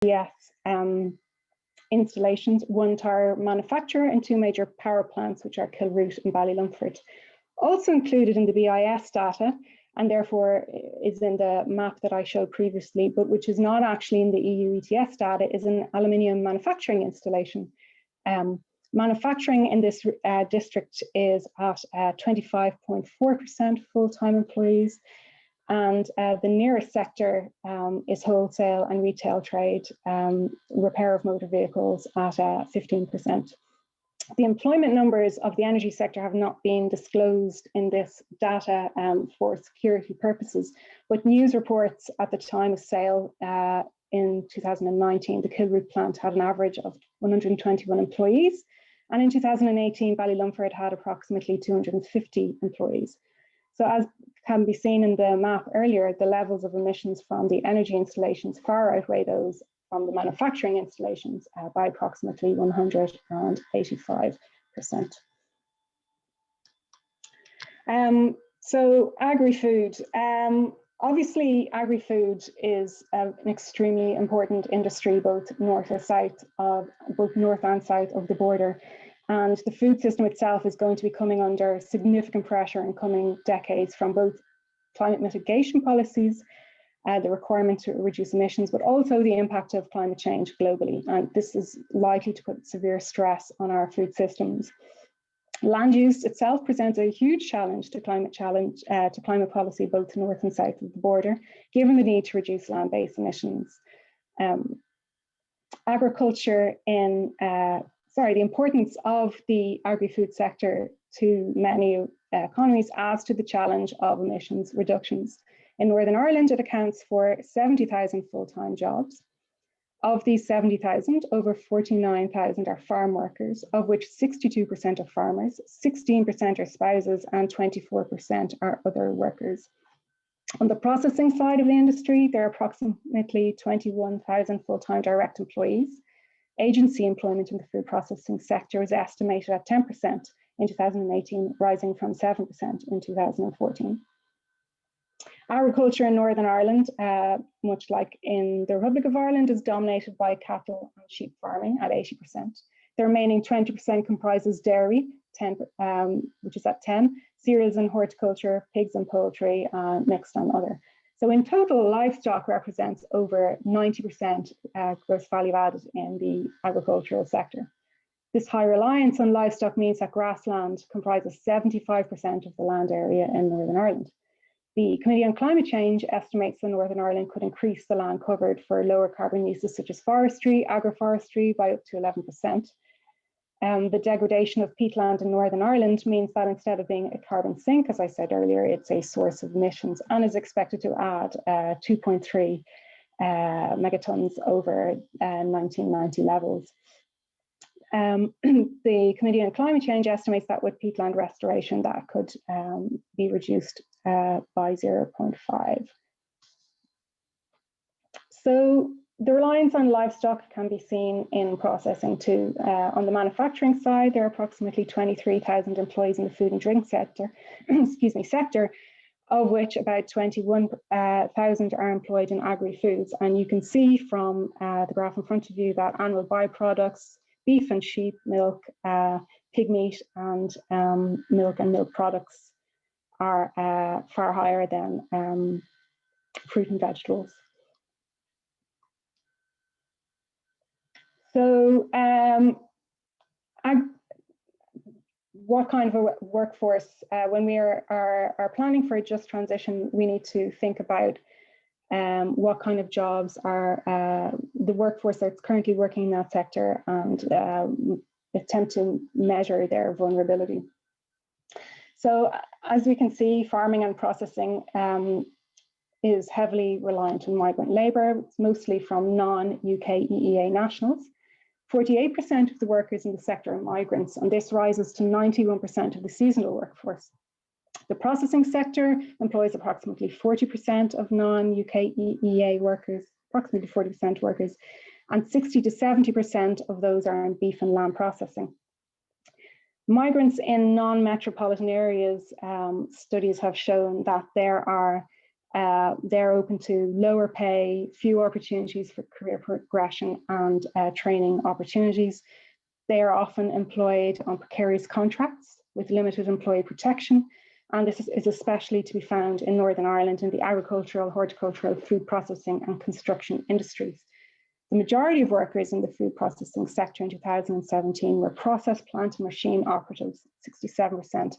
BS installations, one tire manufacturer and 2 major power plants, which are Killroot and Ballylumford. Also included in the BIS data, and therefore is in the map that I showed previously, but which is not actually in the EU ETS data, is an aluminium manufacturing installation. Manufacturing in this district is at 25.4% full-time employees, and the nearest sector is wholesale and retail trade, repair of motor vehicles at 15%. The employment numbers of the energy sector have not been disclosed in this data for security purposes, but news reports at the time of sale in 2019, the Killroot plant had an average of 121 employees, and in 2018, Ballylumford had approximately 250 employees. So as can be seen in the map earlier, the levels of emissions from the energy installations far outweigh those from the manufacturing installations by approximately 185%. So agri-food. Obviously, agri-food is an extremely important industry, both north and south of the border. And the food system itself is going to be coming under significant pressure in coming decades from both climate mitigation policies, the requirement to reduce emissions, but also the impact of climate change globally. And this is likely to put severe stress on our food systems. Land use itself presents a huge challenge to climate policy, both north and south of the border, given the need to reduce land-based emissions. The importance of the agri-food sector to many economies adds to the challenge of emissions reductions. In Northern Ireland, it accounts for 70,000 full-time jobs. Of these 70,000, over 49,000 are farm workers, of which 62% are farmers, 16% are spouses, and 24% are other workers. On the processing side of the industry, there are approximately 21,000 full-time direct employees. Agency employment in the food processing sector is estimated at 10% in 2018, rising from 7% in 2014. Agriculture in Northern Ireland, much like in the Republic of Ireland, is dominated by cattle and sheep farming at 80%. The remaining 20% comprises dairy, which is at 10%, cereals and horticulture, pigs and poultry, mixed and other. So in total, livestock represents over 90% gross value added in the agricultural sector. This high reliance on livestock means that grassland comprises 75% of the land area in Northern Ireland. The Committee on Climate Change estimates that Northern Ireland could increase the land covered for lower carbon uses such as forestry, agroforestry by up to 11%. The degradation of peatland in Northern Ireland means that instead of being a carbon sink, as I said earlier, it's a source of emissions and is expected to add 2.3 megatons over 1990 levels. The Committee on Climate Change estimates that with peatland restoration that could be reduced by 0.5. So the reliance on livestock can be seen in processing too. On the manufacturing side, there are approximately 23,000 employees in the food and drink sector, sector, of which about 21,000 are employed in agri-foods. And you can see from the graph in front of you that annual byproducts, beef and sheep milk, pig meat, and milk and milk products are far higher than fruit and vegetables. So what kind of a workforce, when we are planning for a just transition, we need to think about what kind of jobs are the workforce that's currently working in that sector and attempt to measure their vulnerability. So as we can see, farming and processing is heavily reliant on migrant labour. It's mostly from non-UK EEA nationals. 48% of the workers in the sector are migrants, and this rises to 91% of the seasonal workforce. The processing sector employs approximately 40% of non-UK EEA workers, approximately 40% workers, and 60 to 70% of those are in beef and lamb processing. Migrants in non-metropolitan areas, studies have shown that there are They're open to lower pay, few opportunities for career progression and training opportunities. They are often employed on precarious contracts with limited employee protection. And this is especially to be found in Northern Ireland in the agricultural, horticultural, food processing and construction industries. The majority of workers in the food processing sector in 2017 were process plant and machine operatives, 67%.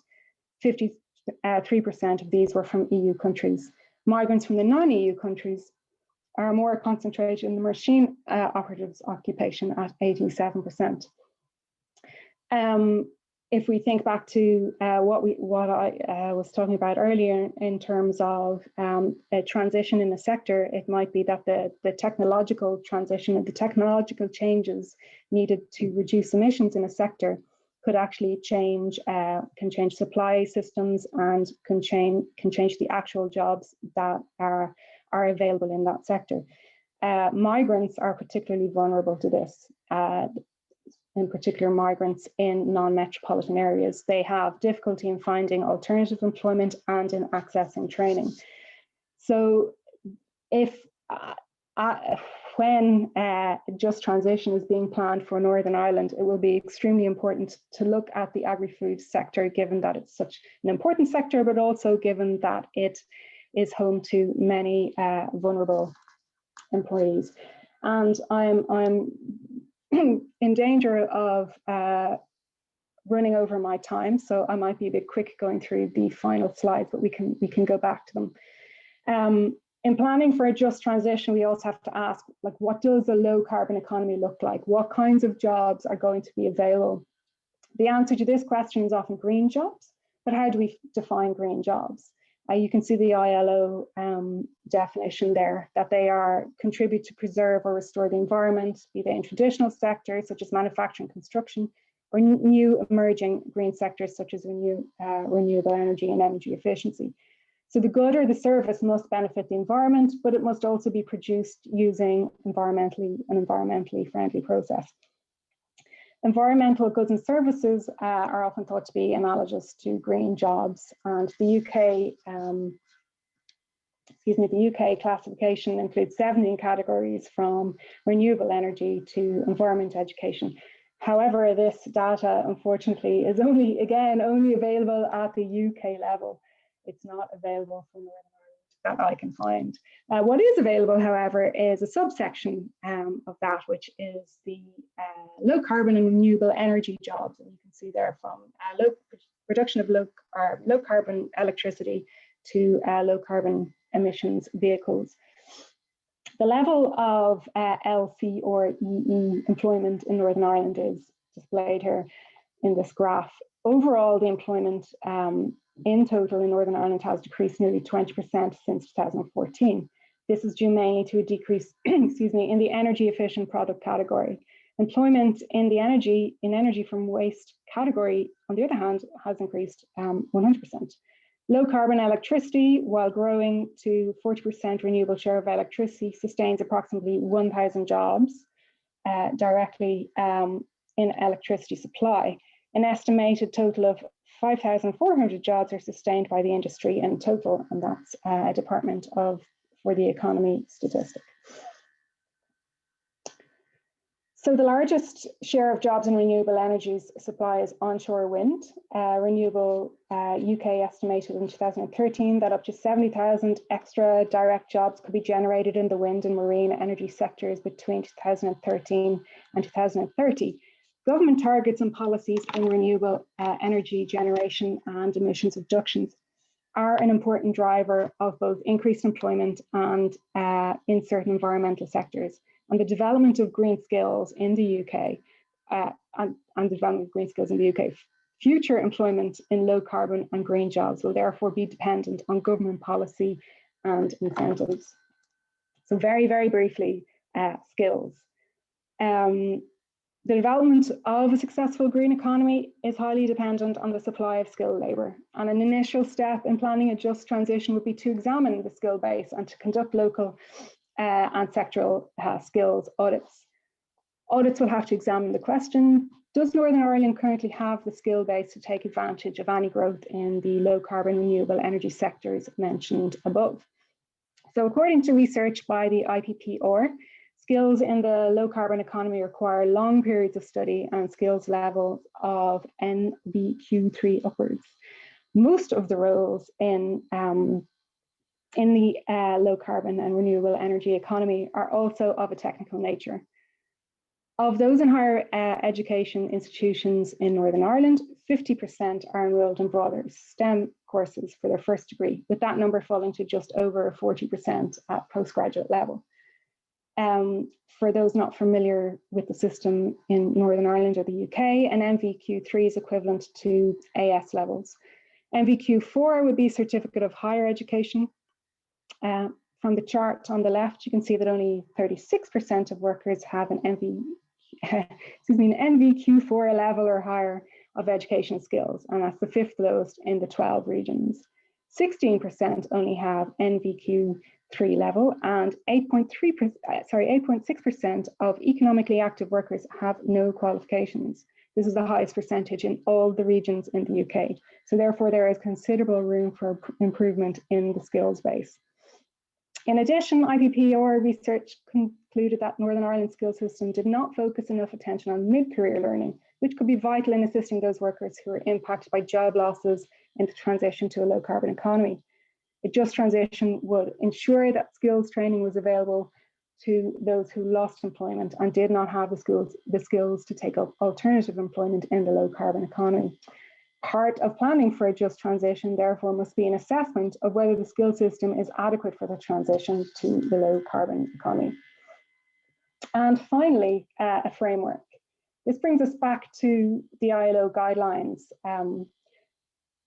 53% of these were from EU countries. Migrants from the non-EU countries are more concentrated in the machine operatives occupation at 87%. If we think back to what I was talking about earlier in terms of a transition in the sector, it might be that the technological transition and the technological changes needed to reduce emissions in a sector could actually change, can change supply systems and can change the actual jobs that are available in that sector. Migrants are particularly vulnerable to this. In particular, migrants in non-metropolitan areas. They have difficulty in finding alternative employment and in accessing training. So if when just transition is being planned for Northern Ireland, it will be extremely important to look at the agri-food sector, given that it's such an important sector, but also given that it is home to many vulnerable employees. And I'm in danger of running over my time, so I might be a bit quick going through the final slides, but we can go back to them. In planning for a just transition, we also have to ask, like, what does a low carbon economy look like? What kinds of jobs are going to be available? The answer to this question is often green jobs, but how do we define green jobs? You can see the ILO definition there, that they contribute to preserve or restore the environment, be they in traditional sectors such as manufacturing, construction, or new emerging green sectors such as renewable energy and energy efficiency. So the good or the service must benefit the environment, but it must also be produced using an environmentally friendly process. Environmental goods and services are often thought to be analogous to green jobs, and the UK classification includes 17 categories from renewable energy to environment education. However, this data, unfortunately, is only available at the UK level. It's not available for Northern Ireland that I can find. What is available, however, is a subsection of that, which is the low carbon and renewable energy jobs. And you can see there from production of low carbon electricity to low carbon emissions vehicles. The level of LC or EE employment in Northern Ireland is displayed here in this graph. Overall, the employment in total in Northern Ireland has decreased nearly 20% since 2014. This is due mainly to a decrease, in the energy efficient product category. Employment in the energy from waste category, on the other hand, has increased 100%. Low carbon electricity, while growing to 40% renewable share of electricity, sustains approximately 1,000 jobs directly in electricity supply. An estimated total of 5,400 jobs are sustained by the industry in total, and that's a Department for the Economy statistic. So the largest share of jobs in renewable energies supply is onshore wind. Renewable UK estimated in 2013 that up to 70,000 extra direct jobs could be generated in the wind and marine energy sectors between 2013 and 2030. Government targets and policies in renewable energy generation and emissions reductions are an important driver of both increased employment and in certain environmental sectors. And the development of green skills in the UK and the development of green skills in the UK, future employment in low carbon and green jobs will therefore be dependent on government policy and incentives. So very, very briefly, skills. The development of a successful green economy is highly dependent on the supply of skilled labour. And an initial step in planning a just transition would be to examine the skill base and to conduct local and sectoral skills audits. Audits will have to examine the question, does Northern Ireland currently have the skill base to take advantage of any growth in the low carbon renewable energy sectors mentioned above? So according to research by the IPPR, skills in the low carbon economy require long periods of study and skills levels of NVQ3 upwards. Most of the roles in the low carbon and renewable energy economy are also of a technical nature. Of those in higher education institutions in Northern Ireland, 50% are enrolled in broader STEM courses for their first degree, with that number falling to just over 40% at postgraduate level. For those not familiar with the system in Northern Ireland or the UK, an NVQ3 is equivalent to AS levels. NVQ4 would be Certificate of Higher Education. From the chart on the left, you can see that only 36% of workers have an NVQ4 level or higher of educational skills, and that's the 5th lowest in the 12 regions. 16% only have NVQ3 level, and 8.6% of economically active workers have no qualifications. This is the highest percentage in all the regions in the UK. So therefore, there is considerable room for improvement in the skills base. In addition, IPPR research concluded that Northern Ireland's skills system did not focus enough attention on mid-career learning, which could be vital in assisting those workers who are impacted by job losses in the transition to a low-carbon economy. A just transition would ensure that skills training was available to those who lost employment and did not have the skills to take up alternative employment in the low-carbon economy. Part of planning for a just transition, therefore, must be an assessment of whether the skill system is adequate for the transition to the low carbon economy. And finally, a framework. This brings us back to the ILO guidelines.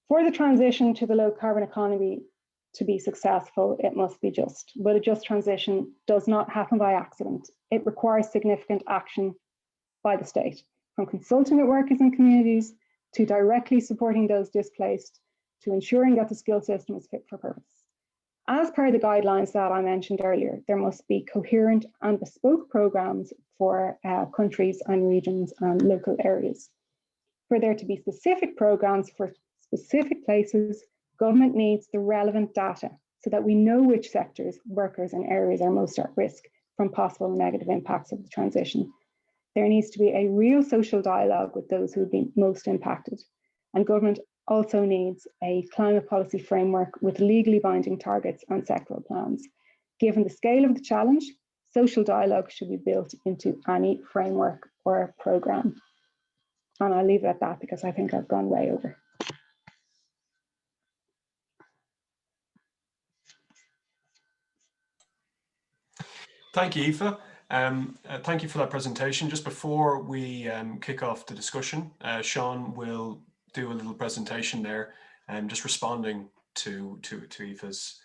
For the transition to the low carbon economy to be successful, it must be just. But a just transition does not happen by accident. It requires significant action by the state, from consulting with workers and communities, to directly supporting those displaced, to ensuring that the skill system is fit for purpose. As per the guidelines that I mentioned earlier, there must be coherent and bespoke programs for countries and regions and local areas. For there to be specific programs for specific places, government needs the relevant data so that we know which sectors, workers and areas are most at risk from possible negative impacts of the transition. There needs to be a real social dialogue with those who would be most impacted. And government also needs a climate policy framework with legally binding targets and sectoral plans. Given the scale of the challenge, social dialogue should be built into any framework or programme. And I'll leave it at that because I think I've gone way over. Thank you, Aoife. Thank you for that presentation. Just before we kick off the discussion, Seán will do a little presentation there, just responding to Aoife's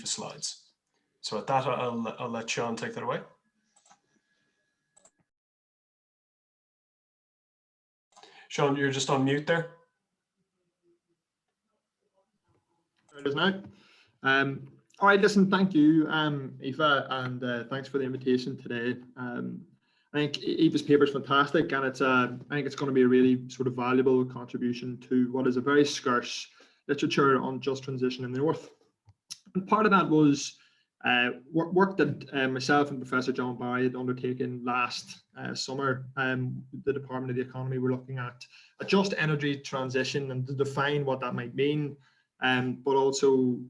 slides. So at that, I'll let Seán take that away. Seán, you're just on mute there. There it is now. All right, listen, thank you, Aoife, and thanks for the invitation today. I think Aoife's paper is fantastic, and I think it's going to be a really sort of valuable contribution to what is a very scarce literature on just transition in the North. And part of that was work that myself and Professor John Barry had undertaken last summer. The Department of the Economy were looking at a just energy transition and to define what that might mean, but also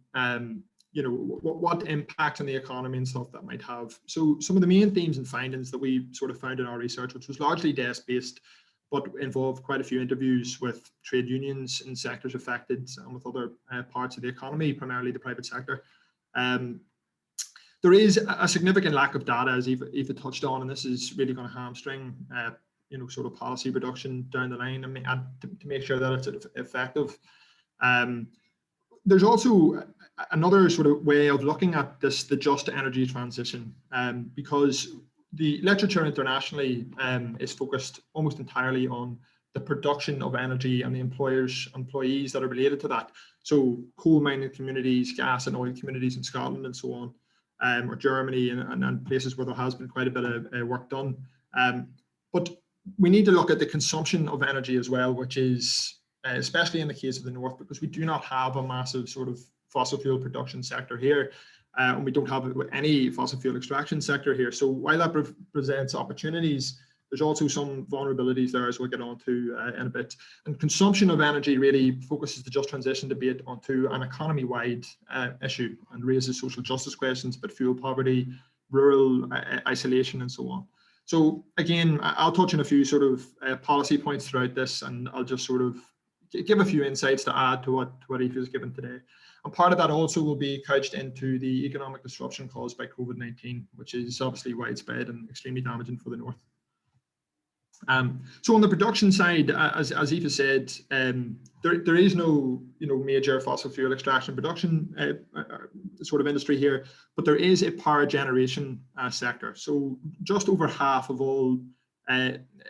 you know, what impact on the economy and stuff that might have. So some of the main themes and findings that we sort of found in our research, which was largely desk-based, but involved quite a few interviews with trade unions and sectors affected and with other parts of the economy, primarily the private sector. There is a significant lack of data, as Aoife touched on, and this is really going to hamstring you know, sort of policy production down the line and to make sure that it's effective. There's also another sort of way of looking at this, the just energy transition, because the literature internationally is focused almost entirely on the production of energy and the employees that are related to that. So coal mining communities, gas and oil communities in Scotland and so on, or Germany and places where there has been quite a bit of work done. But we need to look at the consumption of energy as well, which is especially in the case of the North, because we do not have a massive sort of fossil fuel production sector here. and we don't have any fossil fuel extraction sector here. So while that presents opportunities, there's also some vulnerabilities there, as we'll get on to in a bit. And consumption of energy really focuses the just transition debate onto an economy-wide issue and raises social justice questions about fuel poverty, rural isolation, and so on. So again, I'll touch on a few sort of policy points throughout this, and I'll just sort of give a few insights to add to what Aoife has given today. And part of that also will be couched into the economic disruption caused by COVID-19, which is obviously widespread and extremely damaging for the North. So on the production side, as Aoife said, there is no major fossil fuel extraction production sort of industry here, but there is a power generation sector. So just over half of all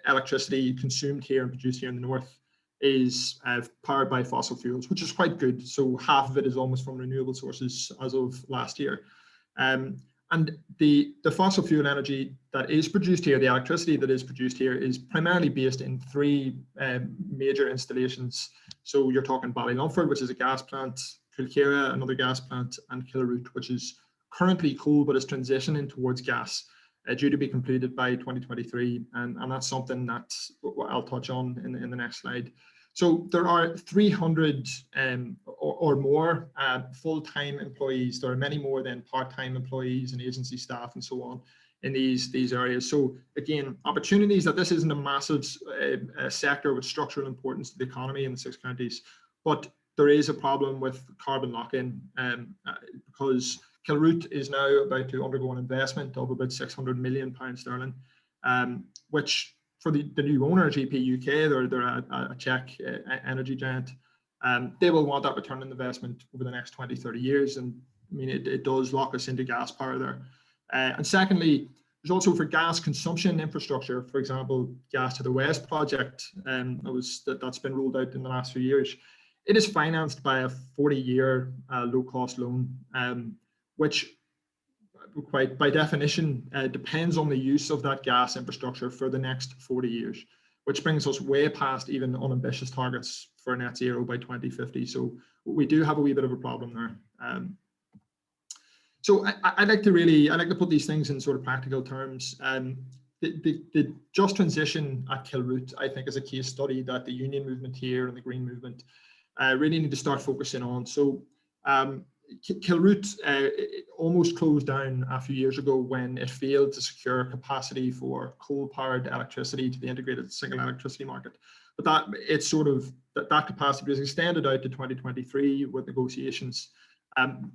electricity consumed here and produced here in the North is powered by fossil fuels, which is quite good. So half of it is almost from renewable sources as of last year. And the fossil fuel energy that is produced here, the electricity that is produced here, is primarily based in three major installations. So you're talking Ballylumford, which is a gas plant, Kilkera, another gas plant, and Killroot, which is currently coal but is transitioning towards gas, due to be completed by 2023. And that's something that I'll touch on in the next slide. So there are 300 or more full-time employees. There are many more than part-time employees and agency staff and so on in these areas. So again, opportunities that this isn't a massive sector with structural importance to the economy in the 6 counties, but there is a problem with carbon lock-in because Killroot is now about to undergo an investment of about £600 million sterling, which for the new owner, GP UK, they're a Czech energy giant. They will want that return on investment over the next 20, 30 years. And I mean, it does lock us into gas power there. And secondly, there's also for gas consumption infrastructure, for example, Gas to the West project that's been rolled out in the last few years. It is financed by a 40-year low-cost loan, which quite by definition depends on the use of that gas infrastructure for the next 40 years, which brings us way past even unambitious targets for net zero by 2050. So we do have a wee bit of a problem there. So I like to put these things in sort of practical terms. The just transition at Killroot, I think, is a case study that the union movement here and the Green movement really need to start focusing on. So Killroot almost closed down a few years ago when it failed to secure capacity for coal-powered electricity to the integrated single electricity market. But that capacity was extended out to 2023 with negotiations.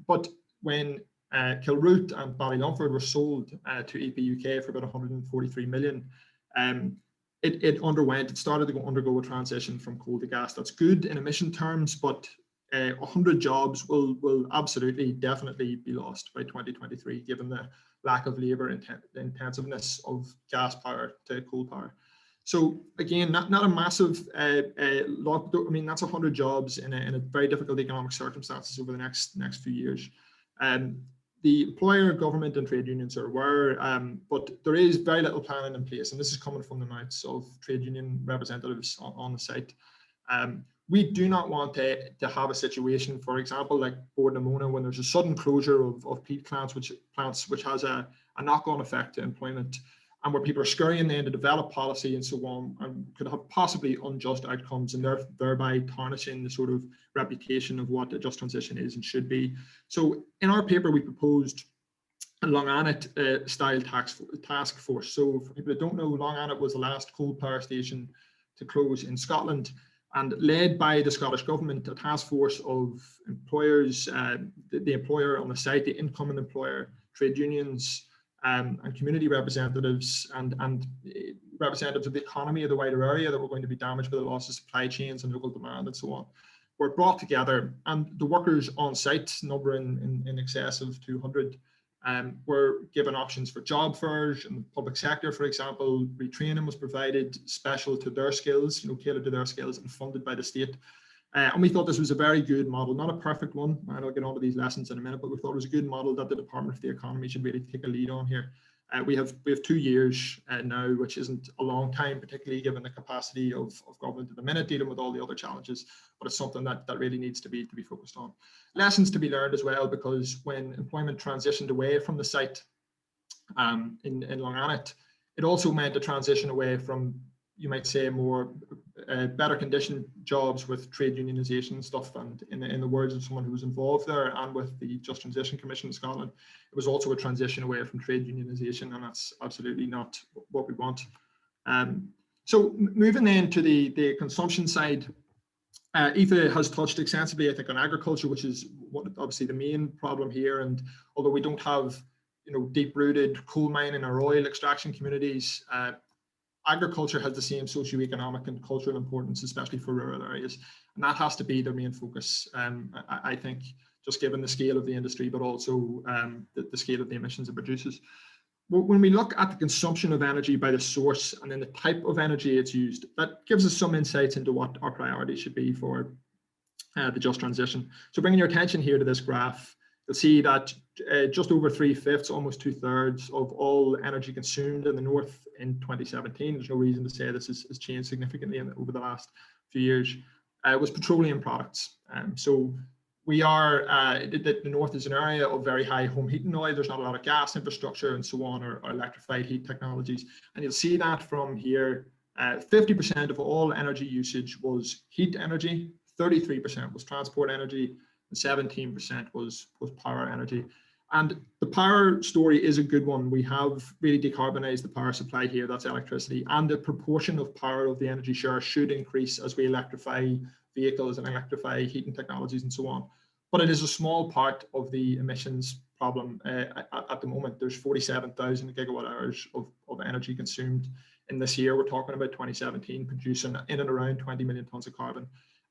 But when Killroot and Ballylumford were sold to EP UK for about 143 million, it started to undergo a transition from coal to gas. That's good in emission terms, but 100 jobs will absolutely, definitely be lost by 2023, given the lack of labour intensiveness of gas power to coal power. So again, not a massive lot. I mean, that's 100 jobs in a very difficult economic circumstances over the next few years. The employer, government, and trade unions are aware, but there is very little planning in place, and this is coming from the mouths of trade union representatives on the site. We do not want to have a situation, for example, like Bord na Móna, when there's a sudden closure of peat plants, which has a knock-on effect to employment, and where people are scurrying then to develop policy and so on, and could have possibly unjust outcomes, and thereby tarnishing the sort of reputation of what a just transition is and should be. So in our paper, we proposed a Long Annet style task force. So for people that don't know, Long Annet was the last coal power station to close in Scotland, and led by the Scottish Government, a task force of employers, the employer on the site, the incoming employer, trade unions, and community representatives and representatives of the economy of the wider area that were going to be damaged by the loss of supply chains and local demand and so on, were brought together. And the workers on site, numbering in excess of 200, were given options for job fairs in the public sector, for example. Retraining was provided special to their skills, tailored to their skills and funded by the state. And we thought this was a very good model, not a perfect one, and I'll get onto these lessons in a minute, but we thought it was a good model that the Department of the Economy should really take a lead on here. We have 2 years now, which isn't a long time, particularly given the capacity of government at the minute, dealing with all the other challenges, but it's something that really needs to be focused on. Lessons to be learned as well, because when employment transitioned away from the site in Longannet, it also meant a transition away from, you might say, more better conditioned jobs with trade unionisation stuff. And in the words of someone who was involved there and with the Just Transition Commission in Scotland, it was also a transition away from trade unionisation, and that's absolutely not what we want. So moving then to the consumption side, Aoife has touched extensively, I think, on agriculture, which is obviously the main problem here. And although we don't have, deep-rooted coal mining or oil extraction communities, agriculture has the same socioeconomic and cultural importance, especially for rural areas, and that has to be their main focus. I think, just given the scale of the industry, but also the scale of the emissions it produces. When we look at the consumption of energy by the source and then the type of energy it's used, that gives us some insights into what our priorities should be for the just transition. So bringing your attention here to this graph, you'll see that just over 3/5, almost 2/3 of all energy consumed in the north in 2017, there's no reason to say this has changed significantly over the last few years, was petroleum products. So we are, the north is an area of very high home heating oil. There's not a lot of gas infrastructure and so on, or electrified heat technologies. And you'll see that from here, 50% of all energy usage was heat energy, 33% was transport energy, and 17% was power energy. And the power story is a good one. We have really decarbonized the power supply here, that's electricity, and the proportion of power of the energy share should increase as we electrify vehicles and electrify heating technologies and so on. But it is a small part of the emissions problem. At the moment, there's 47,000 gigawatt hours of energy consumed in this year. We're talking about 2017, producing in and around 20 million tons of carbon.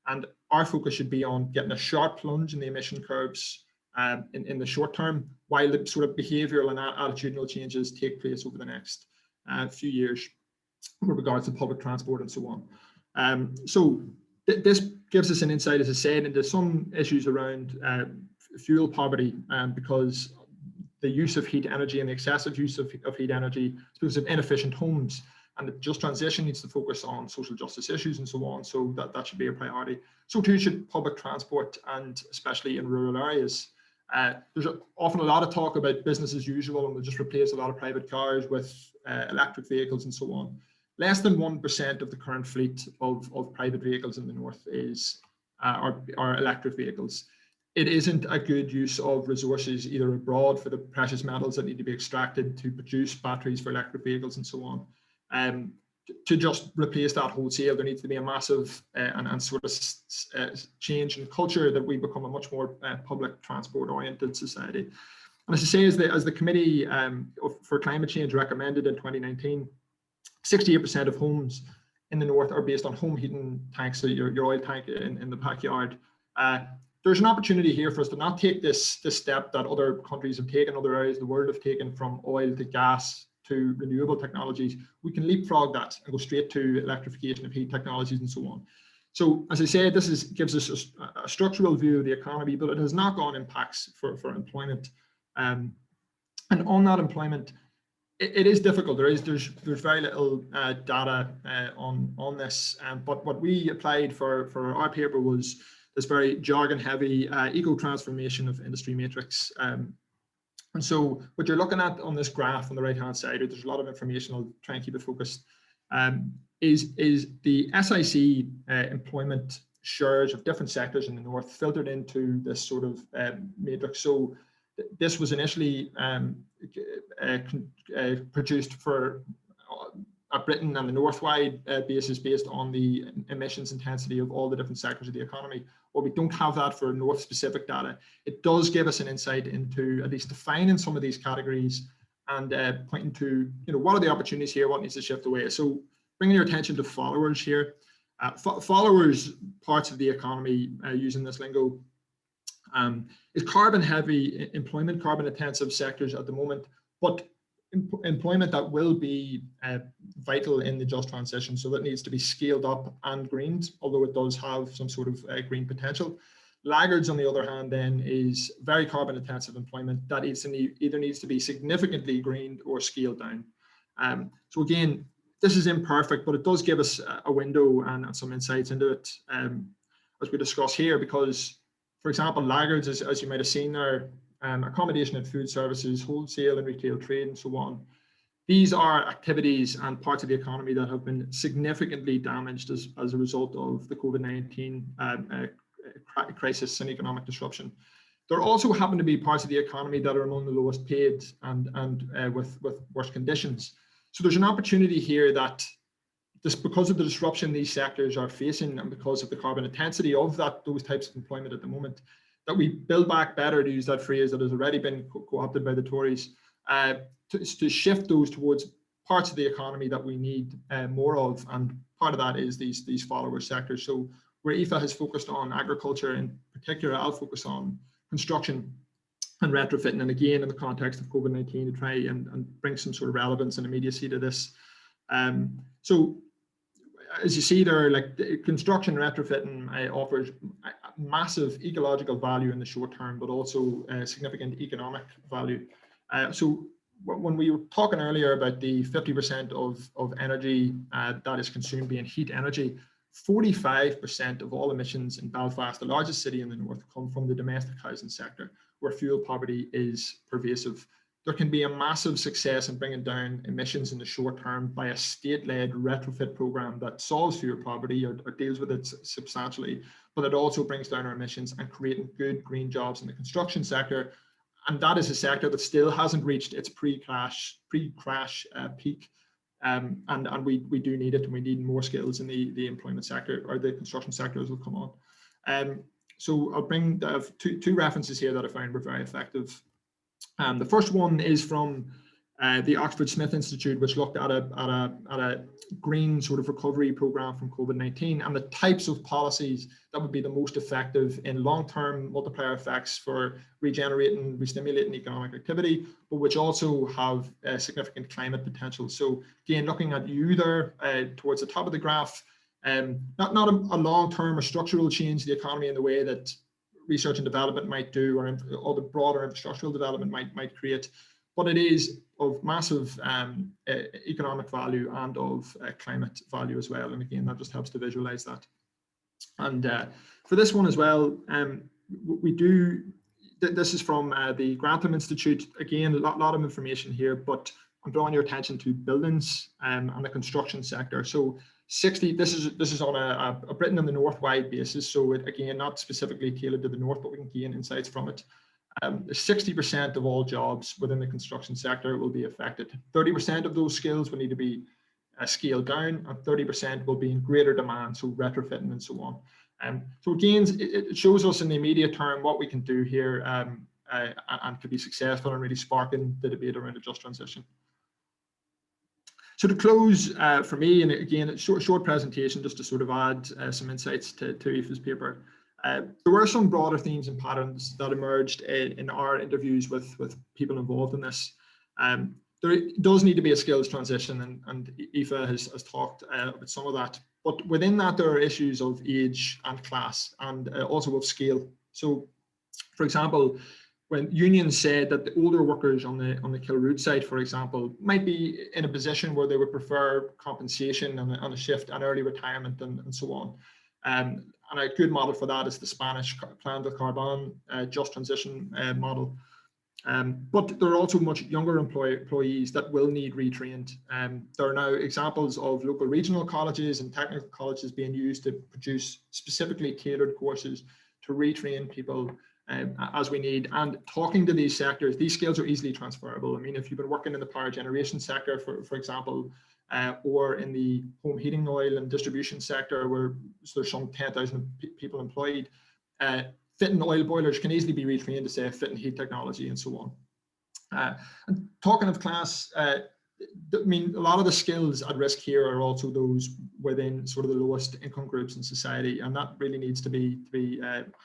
And our focus should be on getting a sharp plunge in the emission curves in the short term, while the sort of behavioural and attitudinal changes take place over the next few years with regards to public transport and so on. So this gives us an insight, as I said, into some issues around fuel poverty, because the use of heat energy and the excessive use of heat energy is because of inefficient homes. And the just transition needs to focus on social justice issues and so on. So that should be a priority. So too should public transport, and especially in rural areas. There's often a lot of talk about business as usual, and we'll just replace a lot of private cars with electric vehicles and so on. Less than 1% of the current fleet of private vehicles in the north are electric vehicles. It isn't a good use of resources either abroad for the precious metals that need to be extracted to produce batteries for electric vehicles and so on. To just replace that wholesale, there needs to be a massive and sort of change in culture, that we become a much more public transport oriented society. And as I say, as the Committee for Climate Change recommended in 2019, 68% of homes in the north are based on home heating tanks, so your oil tank in the backyard. There's an opportunity here for us to not take this step that other countries have taken, other areas of the world have taken, from oil to gas to renewable technologies. We can leapfrog that and go straight to electrification of heat technologies and so on. So as I said, this gives us a structural view of the economy, but it has knock-on impacts for employment. And on that employment, it is difficult. There's very little data on this, but what we applied for our paper was this very jargon-heavy eco-transformation of industry matrix. And so what you're looking at on this graph on the right-hand side, there's a lot of information, I'll try and keep it focused, is the SIC employment shares of different sectors in the north filtered into this sort of matrix. So this was initially produced for Britain and the north-wide basis based on the emissions intensity of all the different sectors of the economy. Well, we don't have that for north-specific data. It does give us an insight into at least defining some of these categories and pointing to, what are the opportunities here, what needs to shift away. So bringing your attention to followers here. Followers parts of the economy, using this lingo, is carbon-heavy employment, carbon-intensive sectors at the moment, but employment that will be vital in the just transition, so that needs to be scaled up and greened, although it does have some sort of green potential. Laggards, on the other hand, then is very carbon intensive employment that either needs to be significantly greened or scaled down. So again, this is imperfect, but it does give us a window and some insights into it as we discuss here, because, for example, laggards, as you might have seen there, accommodation and food services, wholesale and retail trade, and so on. These are activities and parts of the economy that have been significantly damaged as a result of the COVID-19 crisis and economic disruption. There also happen to be parts of the economy that are among the lowest paid and with worse conditions. So there's an opportunity here that because of the disruption these sectors are facing and because of the carbon intensity of those types of employment at the moment, that we build back better, to use that phrase that has already been co-opted by the Tories, to shift those towards parts of the economy that we need more of. And part of that is these follower sectors. So where Aoife has focused on agriculture in particular, I'll focus on construction and retrofitting, and again in the context of COVID-19 to try and bring some sort of relevance and immediacy to this. So as you see there, like construction retrofitting offers massive ecological value in the short term, but also significant economic value. So when we were talking earlier about the 50% of energy that is consumed being heat energy, 45% of all emissions in Belfast, the largest city in the north, come from the domestic housing sector, where fuel poverty is pervasive. There can be a massive success in bringing down emissions in the short term by a state-led retrofit program that solves fuel poverty or deals with it substantially, but it also brings down our emissions and creating good green jobs in the construction sector. And that is a sector that still hasn't reached its pre-crash peak. And we do need it, and we need more skills in the employment sector, or the construction sector, as will come on. So I'll bring two references here that I found were very effective. The first one is from the Oxford Smith Institute, which looked at a green sort of recovery program from COVID-19 and the types of policies that would be the most effective in long-term multiplier effects for regenerating, restimulating economic activity, but which also have significant climate potential. So again, looking at you there towards the top of the graph, not a long-term or structural change to the economy in the way that research and development might do, or the broader infrastructural development might create, but it is of massive economic value and of climate value as well. And again, that just helps to visualize that. And for this one as well, this is from the Grantham Institute. Again, a lot of information here, but I'm drawing your attention to buildings and the construction sector. So this is on a Britain and the North wide basis. So again, not specifically tailored to the North, but we can gain insights from it. 60% of all jobs within the construction sector will be affected. 30% of those skills will need to be scaled down, and 30% will be in greater demand, so retrofitting and so on. So again, it shows us in the immediate term what we can do here and to be successful and really sparking the debate around a just transition. So to close for me, and again, a short presentation just to sort of add some insights to Aoife's paper. There were some broader themes and patterns that emerged in our interviews with people involved in this. There does need to be a skills transition, and Aoife has talked about some of that. But within that, there are issues of age and class, and also of scale. So, for example, when unions said that the older workers on the Killroot site, for example, might be in a position where they would prefer compensation and a shift and early retirement and so on. And a good model for that is the Spanish Plan de Carbon just transition model. But there are also much younger employees that will need retrained. There are now examples of local regional colleges and technical colleges being used to produce specifically tailored courses to retrain people as we need. And talking to these sectors, these skills are easily transferable. I mean, if you've been working in the power generation sector, for example, or in the home heating oil and distribution sector, where there's some 10,000 people employed, fitting oil boilers can easily be retrained to say fitting heat technology and so on. And talking of class, I mean, a lot of the skills at risk here are also those within sort of the lowest income groups in society, and that really needs to be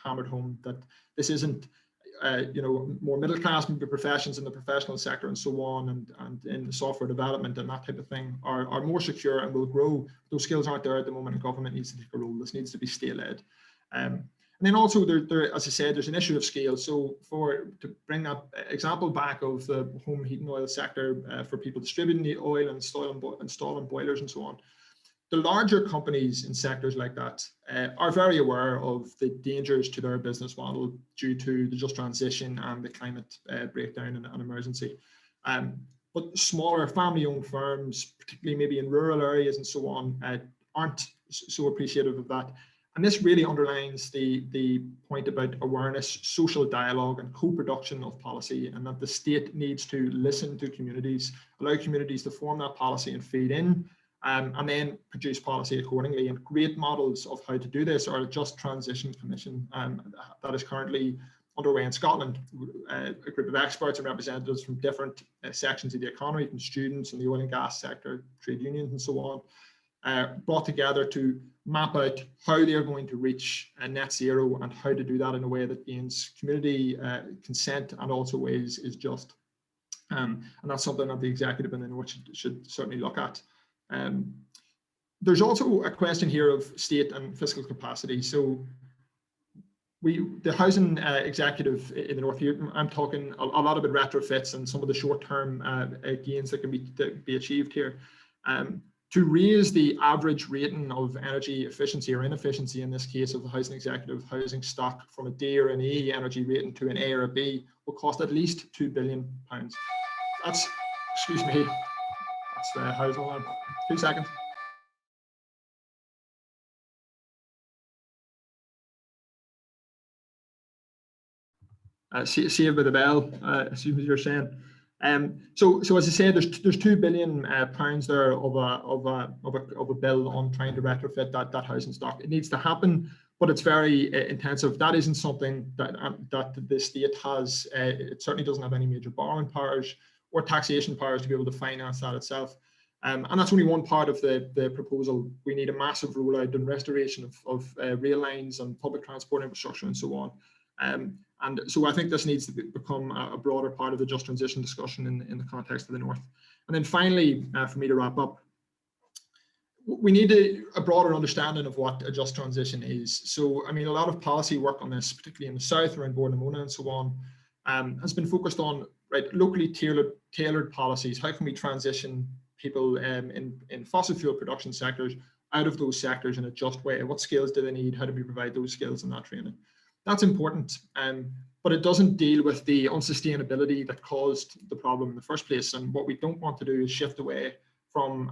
hammered home, that this isn't more middle class professions in the professional sector and so on, and in the software development and that type of thing are more secure and will grow. Those skills aren't there at the moment, and government needs to take a role. This needs to be state-led. And then also as I said, there's an issue of scale. So to bring that example back of the home heating oil sector, for people distributing the oil and installing boilers and so on, the larger companies in sectors like that are very aware of the dangers to their business model due to the just transition and the climate breakdown and emergency. But smaller family-owned firms, particularly maybe in rural areas and so on, aren't so appreciative of that. And this really underlines the point about awareness, social dialogue, and co-production of policy, and that the state needs to listen to communities, allow communities to form that policy and feed in, and then produce policy accordingly. And great models of how to do this are a Just Transition Commission that is currently underway in Scotland. A group of experts and representatives from different sections of the economy, from students in the oil and gas sector, trade unions and so on, brought together to map out how they are going to reach a net zero and how to do that in a way that gains community consent and also is just. And that's something that the executive in the North should certainly look at. There's also a question here of state and fiscal capacity. So the housing executive in the North here, I'm talking a lot about retrofits and some of the short-term gains that can be achieved here. To raise the average rating of energy efficiency or inefficiency, in this case of the housing executive housing stock, from a D or an E energy rating to an A or a B will cost at least £2 billion. That's, excuse me, that's the housing alarm. 2 seconds. Saved by the bell, as you're saying. So as I said, there's £2 billion there of a bill on trying to retrofit that housing stock. It needs to happen, but it's very intensive. That isn't something that the state has. It certainly doesn't have any major borrowing powers or taxation powers to be able to finance that itself. And that's only one part of the proposal. We need a massive rollout and restoration of rail lines and public transport infrastructure and so on. And so I think this needs to become a broader part of the just transition discussion in the context of the North. And then finally, for me to wrap up, we need a broader understanding of what a just transition is. So, I mean, a lot of policy work on this, particularly in the South around Bordemona and so on, has been focused on locally tailored policies. How can we transition people in fossil fuel production sectors out of those sectors in a just way? What skills do they need? How do we provide those skills and that training? That's important, but it doesn't deal with the unsustainability that caused the problem in the first place. And what we don't want to do is shift away from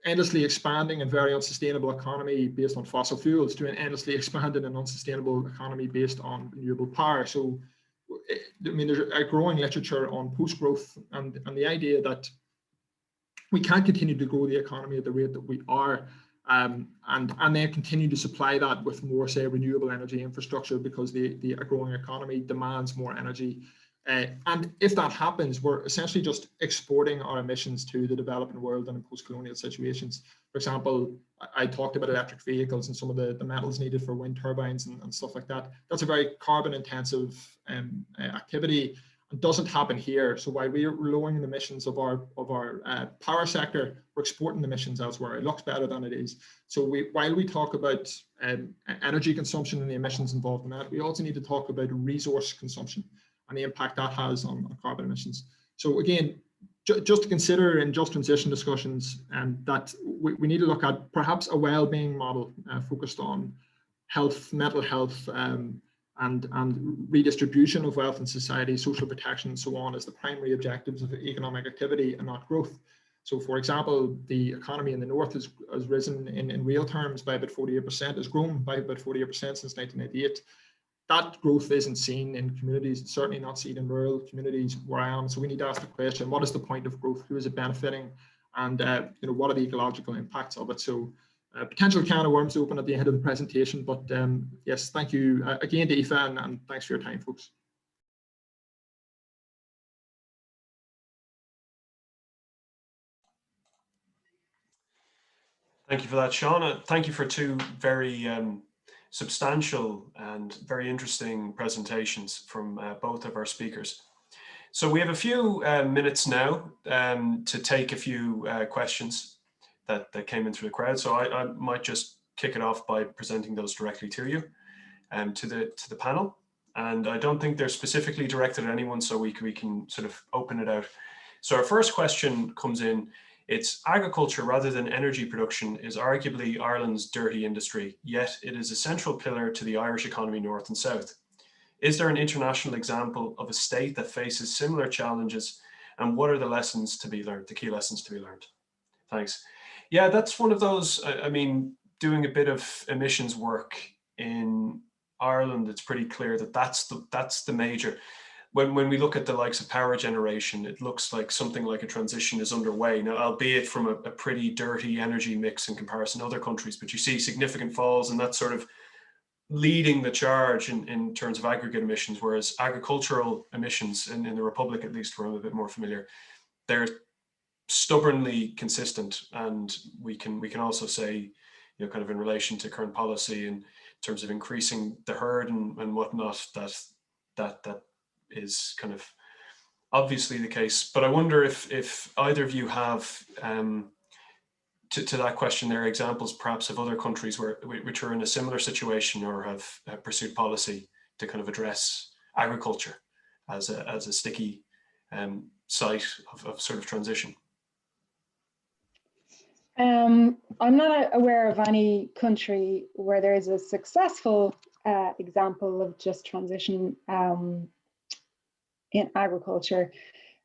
endlessly expanding and very unsustainable economy based on fossil fuels to an endlessly expanded and unsustainable economy based on renewable power. So, I mean, there's a growing literature on post-growth and the idea that we can't continue to grow the economy at the rate that we are, and then continue to supply that with more, say, renewable energy infrastructure, because the growing economy demands more energy. And if that happens, we're essentially just exporting our emissions to the developing world and in post-colonial situations. For example, I talked about electric vehicles and some of the metals needed for wind turbines and stuff like that. That's a very carbon-intensive activity. It doesn't happen here. So while we're lowering the emissions of our power sector, we're exporting emissions elsewhere. It looks better than it is. So while we talk about energy consumption and the emissions involved in that, we also need to talk about resource consumption and the impact that has on carbon emissions. So again, just to consider in just transition discussions, that we need to look at perhaps a well-being model focused on health, mental health, and redistribution of wealth in society, social protection, and so on, as the primary objectives of economic activity and not growth. So, for example, the economy in the North has risen in real terms by about 48%, has grown by about 48% since 1998. That growth isn't seen in communities, it's certainly not seen in rural communities where I am. So we need to ask the question, what is the point of growth? Who is it benefiting? And what are the ecological impacts of it? So potential can of worms open at the end of the presentation, but yes, thank you again to Aoife, and thanks for your time, folks. Thank you for that, Seán. Thank you for two very substantial and very interesting presentations from both of our speakers. So we have a few minutes now to take a few questions that came in through the crowd. So I might just kick it off by presenting those directly to you. to the panel. And I don't think they're specifically directed at anyone, so we can sort of open it out. So our first question comes in. It's agriculture rather than energy production is arguably Ireland's dirty industry, yet it is a central pillar to the Irish economy north and south. Is there an international example of a state that faces similar challenges, and what are the lessons to be learned, the key lessons to be learned? Thanks. Yeah, that's one of those, I mean, doing a bit of emissions work in Ireland, it's pretty clear that that's the major. When we look at the likes of power generation, it looks like something like a transition is underway now, albeit from a pretty dirty energy mix in comparison to other countries, but you see significant falls, and that's sort of leading the charge in terms of aggregate emissions, whereas agricultural emissions in the Republic, at least where I'm a bit more familiar, they're stubbornly consistent. And we can also say, you know, kind of in relation to current policy in terms of increasing the herd and whatnot, that is kind of obviously the case. But I wonder if either of you have to that question there examples perhaps of other countries which are in a similar situation or have pursued policy to kind of address agriculture as a sticky site of sort of transition. I'm not aware of any country where there is a successful example of just transition in agriculture.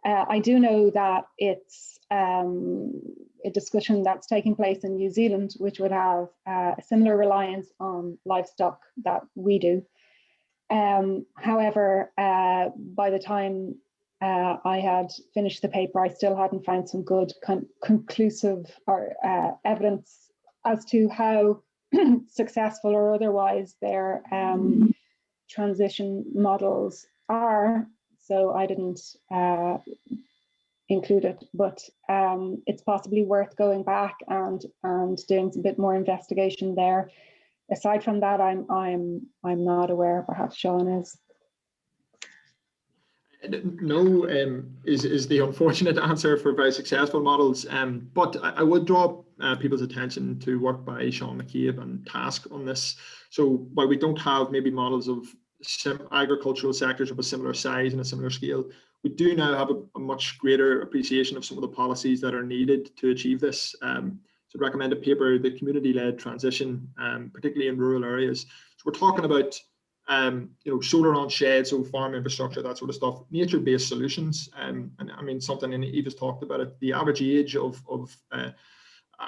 I do know that it's a discussion that's taking place in New Zealand, which would have a similar reliance on livestock that we do. However, by the time I had finished the paper, I still hadn't found some good conclusive or evidence as to how successful or otherwise their transition models are. So I didn't include it, but it's possibly worth going back and doing a bit more investigation there. Aside from that, I'm not aware. Perhaps Sean is. No, is the unfortunate answer for very successful models. But I would draw people's attention to work by Sean McCabe and Task on this. So while we don't have maybe models of agricultural sectors of a similar size and a similar scale, we do now have a much greater appreciation of some of the policies that are needed to achieve this. So recommend a paper, the community-led transition, particularly in rural areas. So we're talking about solar on sheds, so farm infrastructure, that sort of stuff, nature-based solutions. And I mean, something, and Eva's talked about it, the average age of a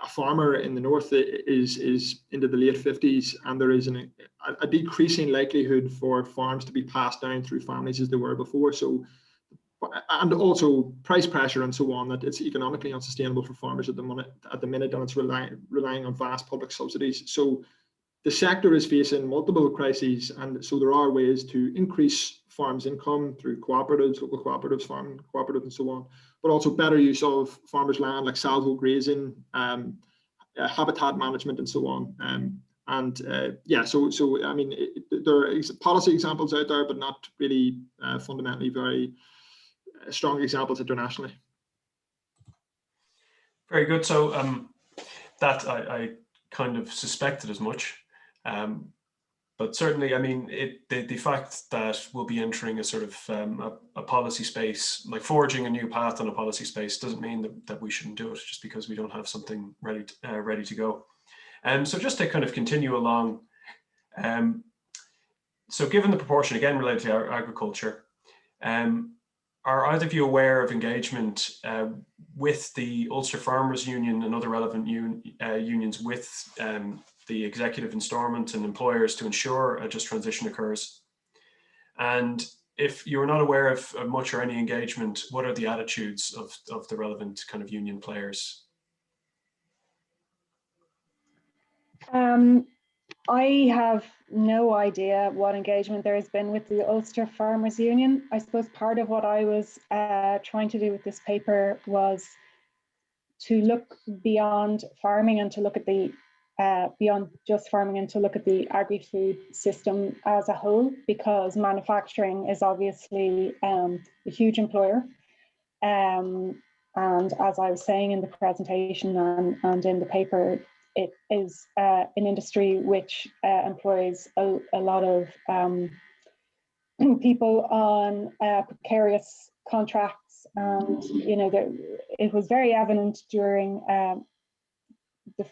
farmer in the north is into the late 50s, and there is a decreasing likelihood for farms to be passed down through families as they were before. So, and also price pressure and so on, that it's economically unsustainable for farmers at the minute, and it's relying on vast public subsidies. So the sector is facing multiple crises, and so there are ways to increase farms' income through cooperatives, local cooperatives, farming cooperatives, and so on, but also better use of farmers' land like salvo grazing, habitat management, and so on. So I mean, there are policy examples out there, but not really fundamentally very strong examples internationally. Very good. So that I kind of suspected as much. But certainly, I mean, the fact that we'll be entering a sort of a policy space, like forging a new path on a policy space, doesn't mean that we shouldn't do it just because we don't have something ready to go. So just to kind of continue along, so given the proportion, again, related to agriculture, are either of you aware of engagement with the Ulster Farmers Union and other relevant unions with the executive installment and employers to ensure a just transition occurs? And if you're not aware of much or any engagement, what are the attitudes of the relevant kind of union players? I have no idea what engagement there has been with the Ulster Farmers Union. I suppose part of what I was trying to do with this paper was to look beyond farming and to look at the beyond just farming and to look at the agri-food system as a whole, because manufacturing is obviously a huge employer. And as I was saying in the presentation and in the paper, it is an industry which employs a lot of people on precarious contracts, and it was very evident during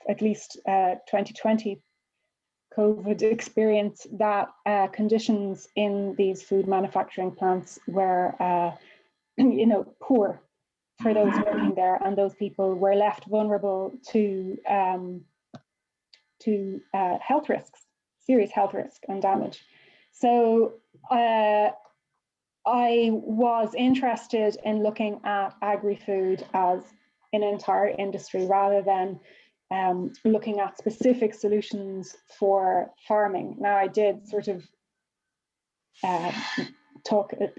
at least 2020 COVID experience that conditions in these food manufacturing plants were poor for those working there, and those people were left vulnerable to health risks, serious health risk and damage. So I was interested in looking at agri-food as an entire industry rather than looking at specific solutions for farming. Now, I did sort of talk a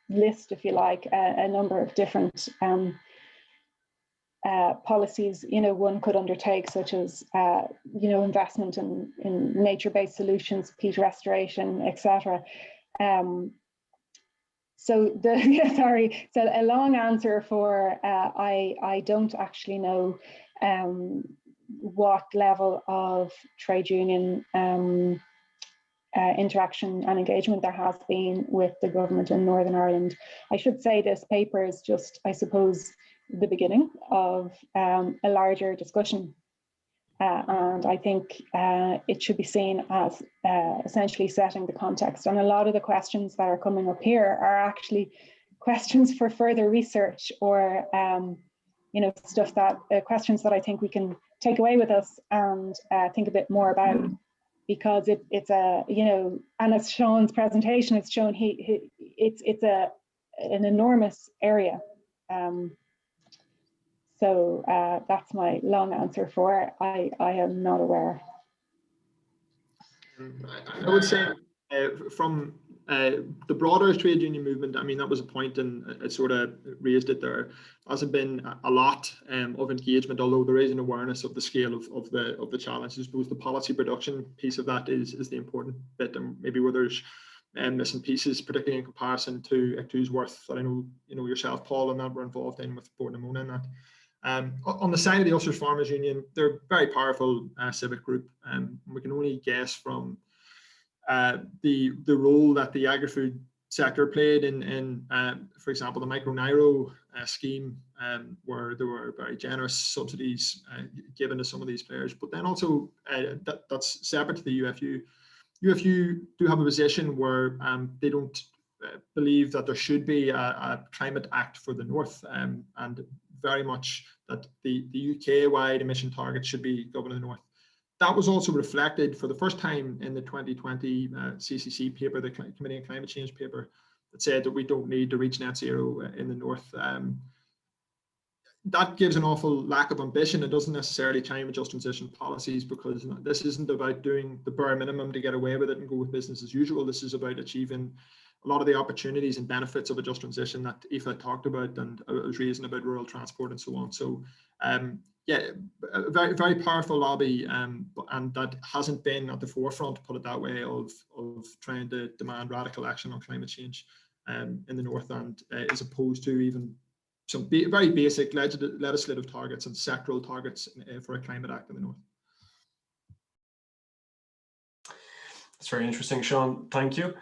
list, if you like, a number of different policies one could undertake, such as investment in nature-based solutions, peat restoration, etc. So so a long answer for I don't actually know what level of trade union interaction and engagement there has been with the government in Northern Ireland. I should say this paper is just, I suppose, the beginning of a larger discussion. And I think it should be seen as essentially setting the context. And a lot of the questions that are coming up here are actually questions for further research, or stuff that questions that I think we can take away with us and think a bit more about, because it's a and as Sean's presentation has shown, it's an enormous area. So that's my long answer for it. I am not aware. I would say from the broader trade union movement, I mean, that was a point, and it sort of raised it there. Hasn't been a lot of engagement, although there is an awareness of the scale of the challenge. I suppose the policy production piece of that is the important bit, and maybe where there's missing pieces, particularly in comparison to ICTU's worth, that I know yourself, Paul, and that we're involved in with Bord na Móna and that. On the side of the Ulster Farmers Union, they're a very powerful civic group, and we can only guess from the role that the agri-food sector played in for example, the Micro-NIRO scheme, where there were very generous subsidies given to some of these players. But then also that's separate to the UFU. UFU do have a position where they don't believe that there should be a climate act for the North, and very much that the UK-wide emission targets should be governing the North. That was also reflected for the first time in the 2020 CCC paper, the Committee on Climate Change paper, that said that we don't need to reach net zero in the North. That gives an awful lack of ambition. It doesn't necessarily chime with just transition policies, because this isn't about doing the bare minimum to get away with it and go with business as usual. This is about achieving a lot of the opportunities and benefits of a just transition that Aoife talked about, and I was raising about rural transport and so on. So yeah, a very, very powerful lobby, and that hasn't been at the forefront, put it that way, of trying to demand radical action on climate change in the North, and as opposed to even some very basic legislative targets and sectoral targets for a climate act in the North. That's very interesting, Sean. Thank you.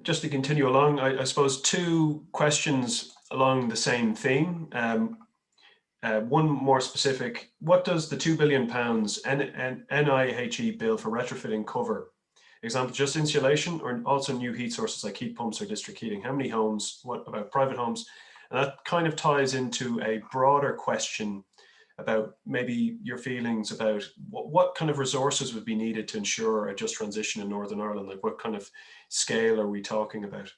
Just to continue along, I suppose two questions along the same theme. One more specific: what does the £2 billion NIHE bill for retrofitting cover? Example, just insulation, or also new heat sources like heat pumps or district heating? How many homes? What about private homes? And that kind of ties into a broader question about maybe your feelings about what kind of resources would be needed to ensure a just transition in Northern Ireland. Like, what kind of scale are we talking about?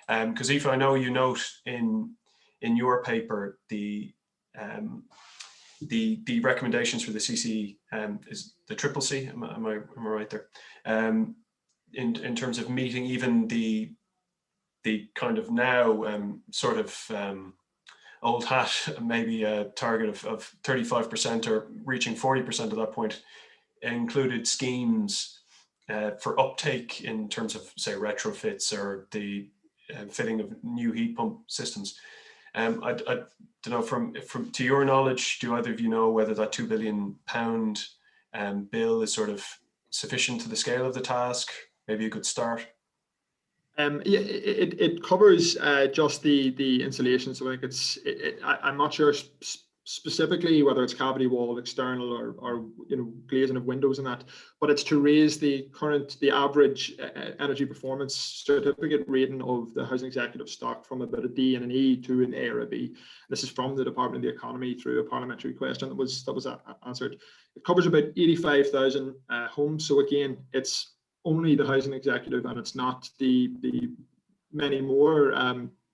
Because Aoife, I know you note in your paper the recommendations for the CC is the triple C. Am I right there? In terms of meeting even the kind of now sort of old hat, maybe a target of 35% or reaching 40% at that point, included schemes for uptake in terms of, say, retrofits or the fitting of new heat pump systems. I don't know, from to your knowledge, do either of you know whether that £2 billion bill is sort of sufficient to the scale of the task? Maybe a good start. Yeah, it covers just the insulation. So like I'm not sure specifically whether it's cavity wall, external, or glazing of windows and that, but it's to raise the average energy performance certificate rating of the housing executive stock from about a D and an E to an A or a B. This is from the Department of the Economy through a parliamentary question that was answered. It covers about 85,000 homes. So again, it's only the housing executive, and it's not the many more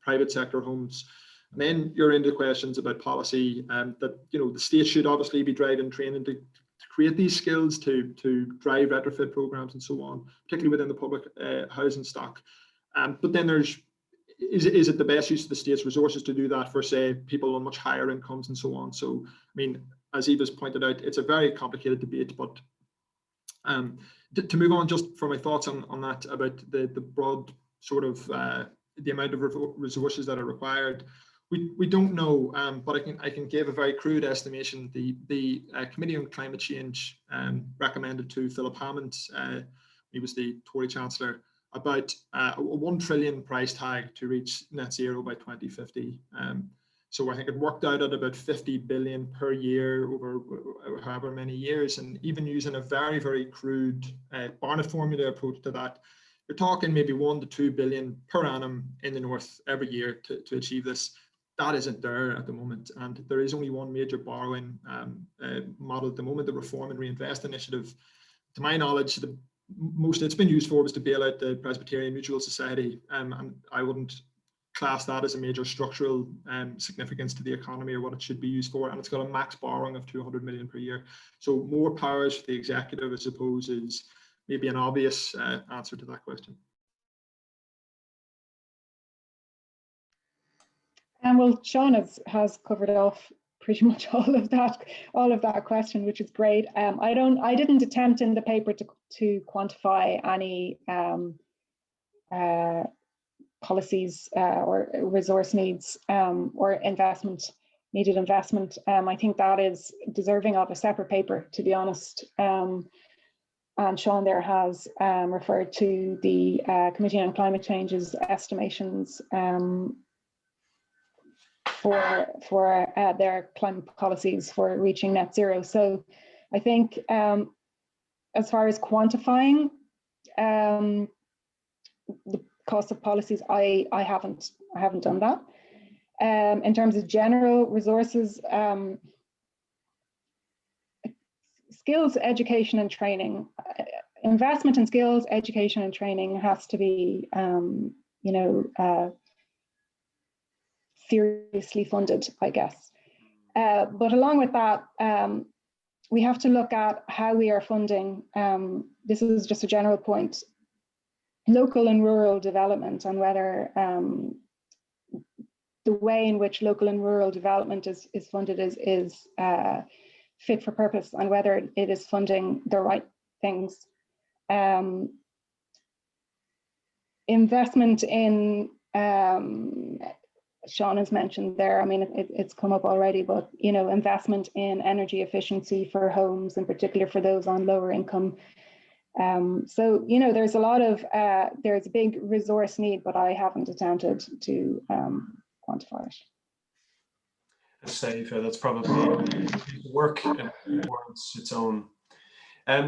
private sector homes. And then you're into questions about policy, that the state should obviously be driving training to create these skills to drive retrofit programs and so on, particularly within the public housing stock. But then is it the best use of the state's resources to do that for, say, people on much higher incomes and so on? So, I mean, as Eva's pointed out, it's a very complicated debate. But to move on, just for my thoughts on that, about the broad sort of the amount of resources that are required. We don't know, but I can give a very crude estimation. The Committee on Climate Change recommended to Philip Hammond, he was the Tory Chancellor, about a 1 trillion price tag to reach net zero by 2050. So I think it worked out at about 50 billion per year over however many years, and even using a very, very crude Barnett formula approach to that, you're talking maybe 1 to 2 billion per annum in the north every year to achieve this. That isn't there at the moment, and there is only one major borrowing model at the moment, the Reform and Reinvest Initiative. To my knowledge, the most it's been used for was to bail out the Presbyterian Mutual Society, and I wouldn't class that as a major structural significance to the economy or what it should be used for, and it's got a max borrowing of 200 million per year. So more powers for the executive, I suppose, is maybe an obvious answer to that question. And well, Seán has covered off pretty much all of that question, which is great. I didn't attempt in the paper to quantify any policies or resource needs or needed investment. I think that is deserving of a separate paper, to be honest. And Seán there has referred to the Committee on Climate Change's estimations for their climate policies for reaching net zero. So I think as far as quantifying the cost of policies, I haven't done that. In terms of general resources, skills, education and training, investment in skills, education and training has to be seriously funded, I guess. But along with that, we have to look at how we are funding, this is just a general point, local and rural development, and whether the way in which local and rural development is funded is fit for purpose, and whether it is funding the right things. Investment in Seán has mentioned there, I mean, it's come up already, but, investment in energy efficiency for homes, in particular for those on lower income. So, there's a lot of, there's a big resource need, but I haven't attempted to quantify it. Safe, that's probably work and warrants its own.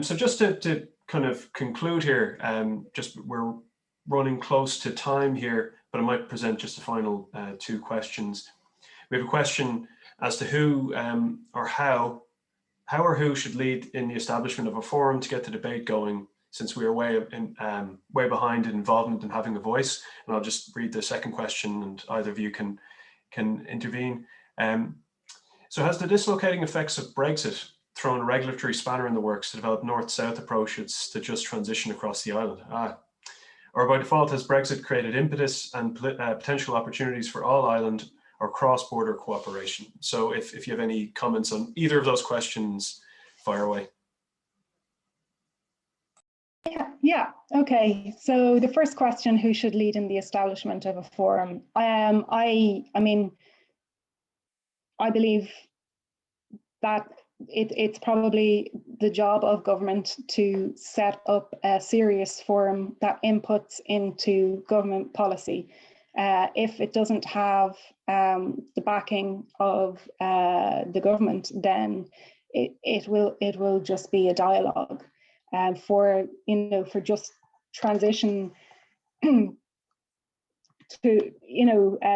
So just to kind of conclude here, we're running close to time here, but I might present just the final two questions. We have a question as to who or how or who should lead in the establishment of a forum to get the debate going, since we are way behind in involvement and having a voice. And I'll just read the second question, and either of you can intervene. So has the dislocating effects of Brexit thrown a regulatory spanner in the works to develop north-south approaches to just transition across the island? Or by default, has Brexit created impetus and potential opportunities for all island or cross-border cooperation? So if you have any comments on either of those questions, fire away. Yeah. Okay. So the first question, who should lead in the establishment of a forum? I mean, I believe that it's probably the job of government to set up a serious forum that inputs into government policy. If it doesn't have the backing of the government, then it will just be a dialogue. For just transition to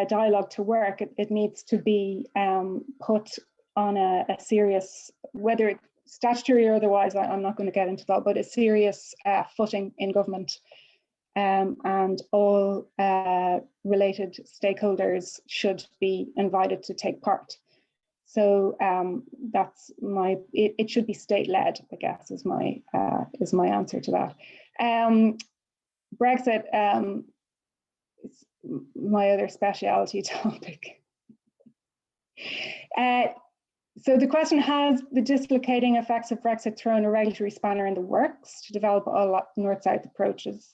dialogue to work, it needs to be put on a serious, whether it's statutory or otherwise, I'm not going to get into that, but a serious footing in government, and all related stakeholders should be invited to take part. So that's it should be state-led, I guess, is my answer to that. Brexit is my other specialty topic. So the question, has the dislocating effects of Brexit thrown a regulatory spanner in the works to develop all north-south approaches?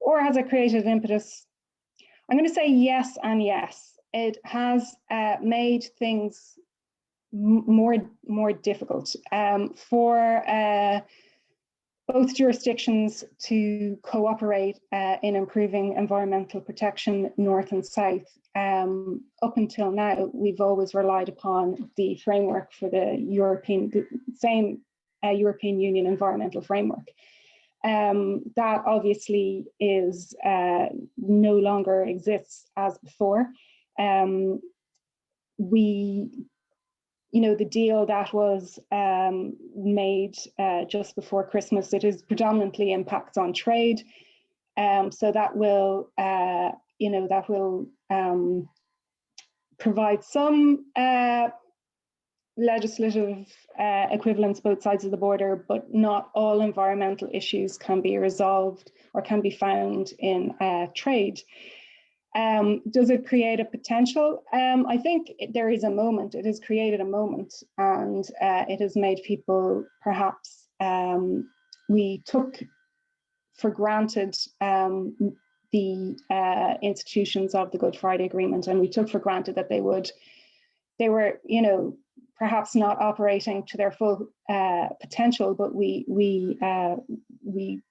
Or has it created an impetus? I'm going to say yes and yes. It has made things more difficult for both jurisdictions to cooperate in improving environmental protection north and south. Up until now, we've always relied upon the framework for the same European Union environmental framework. That obviously is no longer exists as before. The deal that was made just before Christmas, it is predominantly impacts on trade. So that will, provide some legislative equivalence both sides of the border, but not all environmental issues can be resolved or can be found in trade. Does it create a potential? I think there is a moment. It has created a moment, and it has made people perhaps, we took for granted the institutions of the Good Friday Agreement, and we took for granted that they were, perhaps not operating to their full potential, but we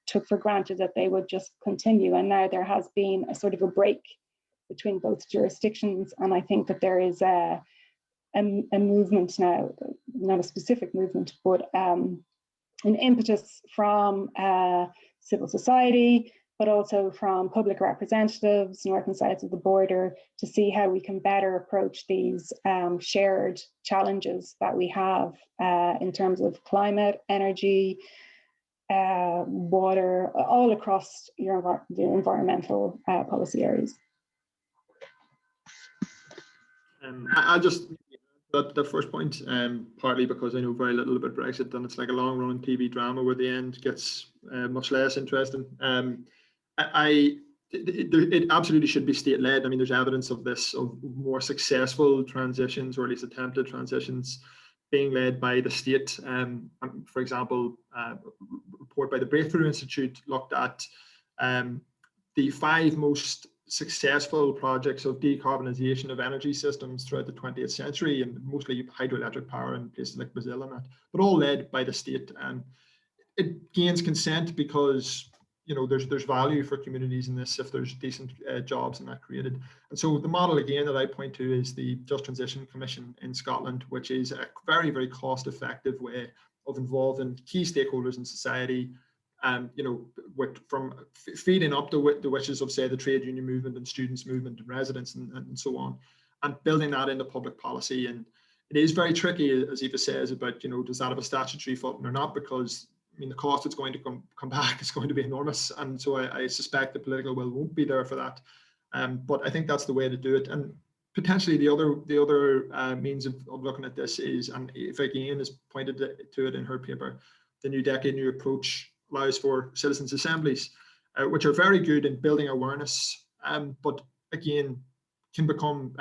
took for granted that they would just continue. And now there has been a sort of a break between both jurisdictions, and I think that there is a movement now, not a specific movement, but an impetus from civil society, but also from public representatives north and south of the border, to see how we can better approach these shared challenges that we have in terms of climate, energy, water, all across the environmental policy areas. I just, the first point, partly because I know very little about Brexit, and it's like a long-running TV drama where the end gets much less interesting. It absolutely should be state-led. I mean, there's evidence of this, of more successful transitions, or at least attempted transitions, being led by the state. For example, a report by the Breakthrough Institute looked at the 5 most successful projects of decarbonisation of energy systems throughout the 20th century, and mostly hydroelectric power in places like Brazil and that, but all led by the state. And it gains consent because there's value for communities in this if there's decent jobs and that created. And so the model again that I point to is the Just Transition Commission in Scotland, which is a very, very cost-effective way of involving key stakeholders in society, from feeding up the wishes of, say, the trade union movement and students movement and residents and so on, and building that into public policy. And it is very tricky, as Aoife says, about, does that have a statutory footing or not, because I mean, the cost that's going to come back is going to be enormous. And so I suspect the political will won't be there for that. But I think that's the way to do it. And potentially the other means of looking at this is, and Aoife again has pointed to it in her paper, the New Decade, New Approach allows for citizens' assemblies, which are very good in building awareness, but again, can become,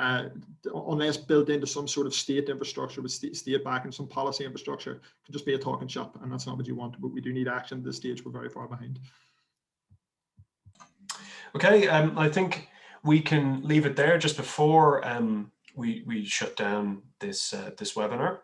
unless built into some sort of state infrastructure with state back and some policy infrastructure, can just be a talking shop, and that's not what you want. But we do need action at this stage. We're very far behind. Okay, I think we can leave it there just before we shut down this webinar.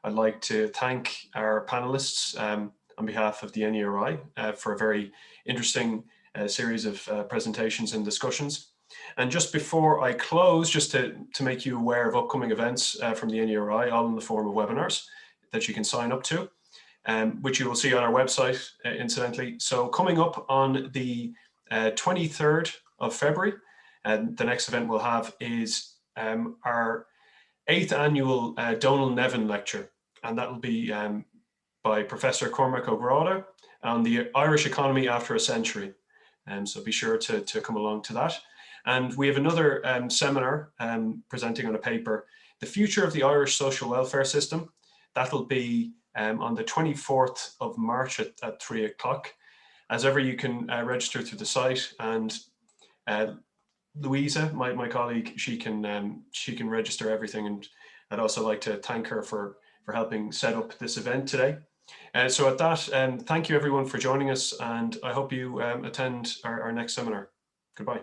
I'd like to thank our panelists on behalf of the NERI for a very interesting series of presentations and discussions. And just before I close, just to make you aware of upcoming events from the NERI, all in the form of webinars that you can sign up to, which you will see on our website, incidentally. So coming up on the 23rd of February, and the next event we'll have is our 8th annual Donal Nevin lecture, and that will be by Professor Cormac O'Grada on the Irish economy after a century. So be sure to come along to that. And we have another seminar presenting on a paper, The Future of the Irish Social Welfare System. That'll be on the 24th of March at 3 o'clock. As ever, you can register through the site, and Louisa, my colleague, she can register everything, and I'd also like to thank her for helping set up this event today. So at that, thank you everyone for joining us, and I hope you attend our next seminar. Goodbye.